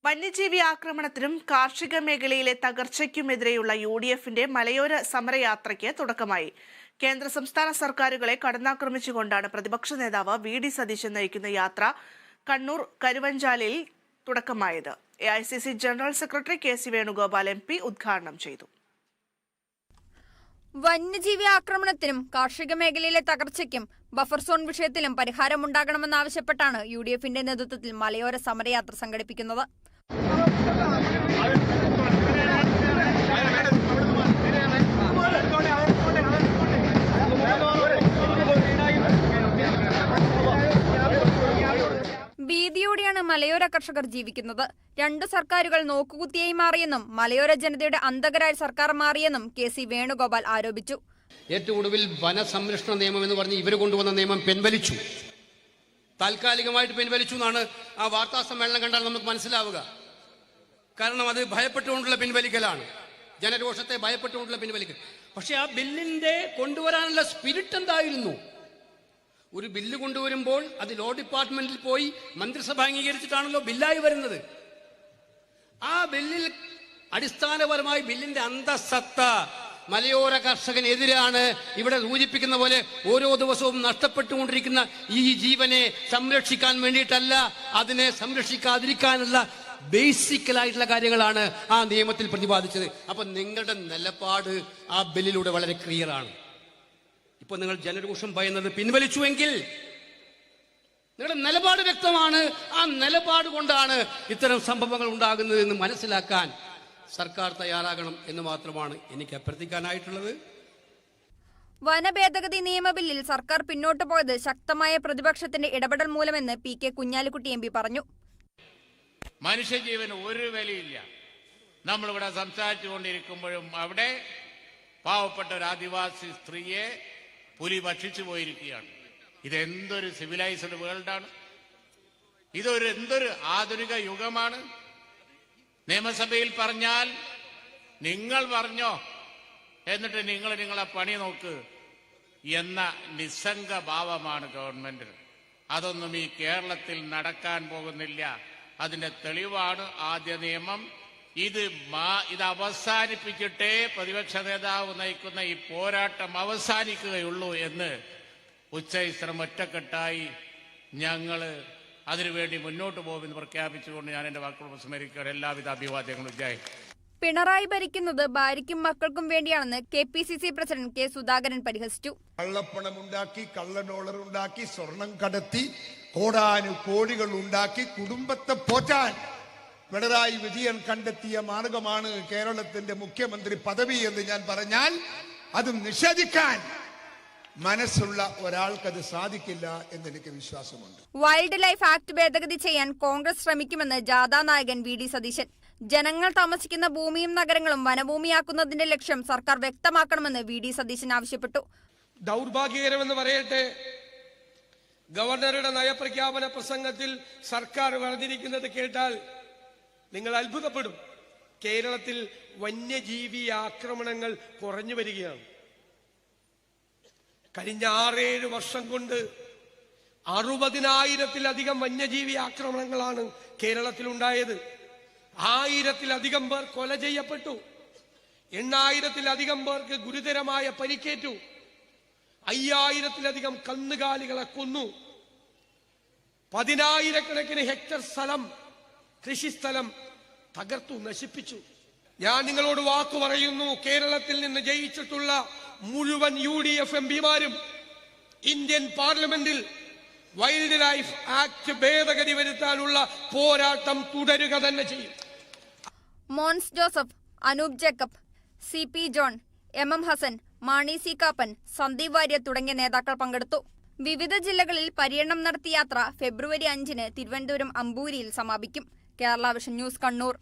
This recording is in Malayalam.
വന്യജീവി ആക്രമണത്തിനും കാർഷിക മേഖലയിലെ തകർച്ചയ്ക്കുമെതിരെയുള്ള UDFന്റെ മലയോര സമരയാത്രയ്ക്ക് തുടക്കമായി. കേന്ദ്ര സംസ്ഥാന സർക്കാരുകളെ കടന്നാക്രമിച്ചുകൊണ്ടാണ് പ്രതിപക്ഷ നേതാവ് VD സതീശൻ നയിക്കുന്ന യാത്ര കണ്ണൂർ കരുവഞ്ചാലിൽ തുടക്കമായത്. AICC general secretary KC Venugopal MP ഉദ്ഘാടനം ചെയ്തു. വന്യജീവി ആക്രമണത്തിനും കാർഷിക മേഖലയിലെ തകർച്ചയ്ക്കും ബഫർ സോൺ വിഷയത്തിലും പരിഹാരമുണ്ടാകണമെന്നാവശ്യപ്പെട്ടാണ് UDFന്റെ നേതൃത്വത്തിൽ മലയോര സമരയാത്ര സംഘടിപ്പിക്കുന്നത്. ഭീതിയോടെയാണ് മലയോര കർഷകർ ജീവിക്കുന്നത്. രണ്ടു സർക്കാരുകൾ നോക്കുകുത്തിയായി മാറിയെന്നും മലയോര ജനതയുടെ അന്തകരായ സർക്കാർ മാറിയെന്നും KC വേണുഗോപാൽ ആരോപിച്ചു. ഏറ്റവും ഒടുവിൽ വനസംരക്ഷണ നിയമം എന്ന് പറഞ്ഞ് ഇവർ കൊണ്ടുവന്ന നിയമം പിൻവലിച്ചു. താൽക്കാലികമായിട്ട് പിൻവലിച്ചു എന്നാണ് ആ വാർത്താ സമ്മേളനം കണ്ടാൽ നമുക്ക് മനസ്സിലാവുക. കാരണം അത് ഭയപ്പെട്ടുകൊണ്ടുള്ള പിൻവലിക്കലാണ്, ജനരോഷത്തെ ഭയപ്പെട്ടുകൊണ്ടുള്ള പിൻവലിക്കൽ. പക്ഷെ ആ ബില്ലിന്റെ കൊണ്ടുവരാനുള്ള സ്പിരിറ്റ് എന്തായിരുന്നു? ഒരു ബില്ല് കൊണ്ടുവരുമ്പോൾ അത് ലോ ഡിപ്പാർട്ട്മെന്റിൽ പോയി മന്ത്രിസഭ അംഗീകരിച്ചിട്ടാണല്ലോ ബില്ലായി വരുന്നത്. ആ ബില്ലിൽ അടിസ്ഥാനപരമായി ബില്ലിന്റെ അന്തസത്ത മലയോര കർഷകനെതിരാണ്. ഇവിടെ സൂചിപ്പിക്കുന്ന പോലെ ഓരോ ദിവസവും നഷ്ടപ്പെട്ടുകൊണ്ടിരിക്കുന്ന ഈ ജീവനെ സംരക്ഷിക്കാൻ വേണ്ടിയിട്ടല്ല, അതിനെ സംരക്ഷിക്കാതിരിക്കാനുള്ള ബേസിക്കലായിട്ടുള്ള കാര്യങ്ങളാണ് ആ നിയമത്തിൽ പ്രതിപാദിച്ചത്. അപ്പൊ നിങ്ങളുടെ നിലപാട് ആ ബില്ലിലൂടെ വളരെ ക്ലിയർ ആണ്. ഇപ്പൊ നിങ്ങൾ ജനരോഷം ഭയന്നത് പിൻവലിച്ചുവെങ്കിൽ നിങ്ങളുടെ നിലപാട് വ്യക്തമാണ്. ആ നിലപാട് കൊണ്ടാണ് ഇത്തരം സംഭവങ്ങൾ ഉണ്ടാകുന്നത് എന്ന് മനസ്സിലാക്കാൻ സർക്കാർ തയ്യാറാകണം എന്ന് മാത്രമാണ് എനിക്ക് അഭ്യർത്ഥിക്കാനായിട്ടുള്ളത്. വനഭേദഗതി നിയമ ബില്ലിൽ സർക്കാർ പിന്നോട്ട് പോയത് ശക്തമായ പ്രതിപക്ഷത്തിന്റെ ഇടപെടൽ മൂലമെന്ന് PK കുഞ്ഞാലിക്കുട്ടി MP പറഞ്ഞു. മനുഷ്യജീവന് ഒരു വിലയില്ല. നമ്മളിവിടെ സംസാരിച്ചുകൊണ്ടിരിക്കുമ്പോഴും അവിടെ പാവപ്പെട്ട ഒരു ആദിവാസി സ്ത്രീയെ പുലി ഭക്ഷിച്ചു പോയിരിക്കുകയാണ്. ഇതെന്തൊരു സിവിലൈസ്ഡ് വേൾഡാണ്! എന്തൊരു ആധുനിക യുഗമാണ്! നിയമസഭയിൽ പറഞ്ഞാൽ നിങ്ങൾ പറഞ്ഞോ, എന്നിട്ട് നിങ്ങളെ പണി നോക്ക് എന്ന നിസ്സംഗ ഭാവമാണ് ഗവൺമെന്റിന്. അതൊന്നും ഈ കേരളത്തിൽ നടക്കാൻ പോകുന്നില്ല. അതിന്റെ തെളിവാണ് ആദ്യ നിയമം. ഇത് അവസാനിപ്പിച്ചിട്ടേ പ്രതിപക്ഷ നേതാവ് നയിക്കുന്ന ഈ പോരാട്ടം അവസാനിക്കുകയുള്ളൂ എന്ന് ഉച്ചയിസ്ത്രം ഒറ്റക്കെട്ടായി ഞങ്ങള് അതിനുവേണ്ടി മുന്നോട്ട് പോകുമെന്ന് പ്രഖ്യാപിച്ചുകൊണ്ട് ഞാൻ എന്റെ വാക്കുകൾ ഉപസംഹരിക്കുകയാണ്. എല്ലാവിധ അഭിവാദ്യങ്ങളും. ജയ്. പിണറായി ഭരിക്കുന്നത് ഭാര്യയ്ക്കും മക്കൾക്കും വേണ്ടിയാണെന്ന് KPCC പ്രസിഡന്റ് K സുധാകരൻ പരിഹസിച്ചു. കള്ളപ്പണമുണ്ടാക്കി, കള്ളഡോളർ ഉണ്ടാക്കി, സ്വർണം കടത്തി, കോടാനുകോടികൾ ഉണ്ടാക്കി കുടുംബത്തെ പോറ്റാൻ പിണറായി വിജയൻ കണ്ടെത്തിയ മാർഗമാണ് കേരളത്തിന്റെ മുഖ്യമന്ത്രി പദവി എന്ന് ഞാൻ പറഞ്ഞാൽ അത് നിഷേധിക്കാൻ മനസ്സുള്ള ഒരാൾക്കത് സാധിക്കില്ല എന്ന് എനിക്ക് വിശ്വാസമുണ്ട്. വൈൽഡ് ലൈഫ് ആക്ട് ഭേദഗതി ചെയ്യാൻ കോൺഗ്രസ് ശ്രമിക്കുമെന്ന് ജാഥാ നായകൻ VD സതീശൻ. ജനങ്ങൾ താമസിക്കുന്ന ഭൂമിയും നഗരങ്ങളും വനഭൂമിയാക്കുന്നതിന്റെ ലക്ഷ്യം സർക്കാർ വ്യക്തമാക്കണമെന്ന് VD സതീശൻ ആവശ്യപ്പെട്ടു. ദൗർഭാഗ്യകരമെന്ന് പറയട്ടെ, ഗവർണറുടെ നയപ്രഖ്യാപന പ്രസംഗത്തിൽ സർക്കാർ പറഞ്ഞിരിക്കുന്നത് കേട്ടാൽ നിങ്ങൾ അത്ഭുതപ്പെടും. കേരളത്തിൽ വന്യജീവി ആക്രമണങ്ങൾ കുറഞ്ഞു വരികയാണ്. കഴിഞ്ഞ 6-7 വർഷം കൊണ്ട് 60,000-ത്തിലധികം വന്യജീവി ആക്രമണങ്ങളാണ് കേരളത്തിൽ ഉണ്ടായത്. 1000-ത്തിലധികം പേർ കൊല ചെയ്യപ്പെട്ടു. 8,000-ത്തിലധികം പേർക്ക് ഗുരുതരമായ പരിക്കേറ്റു. 5,000-ത്തിലധികം കന്നുകാലികളെ കൊന്നു. 10,000-കണക്കിന് ഹെക്ടർ സ്ഥലം, കൃഷിസ്ഥലം തകർത്തു, നശിപ്പിച്ചു. ഞാൻ നിങ്ങളോട് വാക്കു പറയുന്നു, കേരളത്തിൽ നിന്ന് ജയിച്ചിട്ടുള്ള മുഴുവൻ UDF MPമാരും ഇന്ത്യൻ പാർലമെന്റിൽ വൈൽഡ് ലൈഫ് ആക്ട് ഭേദഗതി വരുത്താനുള്ള പോരാട്ടം തുടരുക തന്നെ ചെയ്യും. Mons Joseph, Anoop Jacob, CP John, MM Hassan, Mani C Kappan, Sandeep Warrier തുടങ്ങിയ നേതാക്കൾ പങ്കെടുത്തു. വിവിധ ജില്ലകളിൽ പര്യടനം നടത്തിയ യാത്ര ഫെബ്രുവരി 5-ന് തിരുവനന്തപുരം അമ്പൂരിയിൽ സമാപിക്കും. Kerala vision news, Kannur.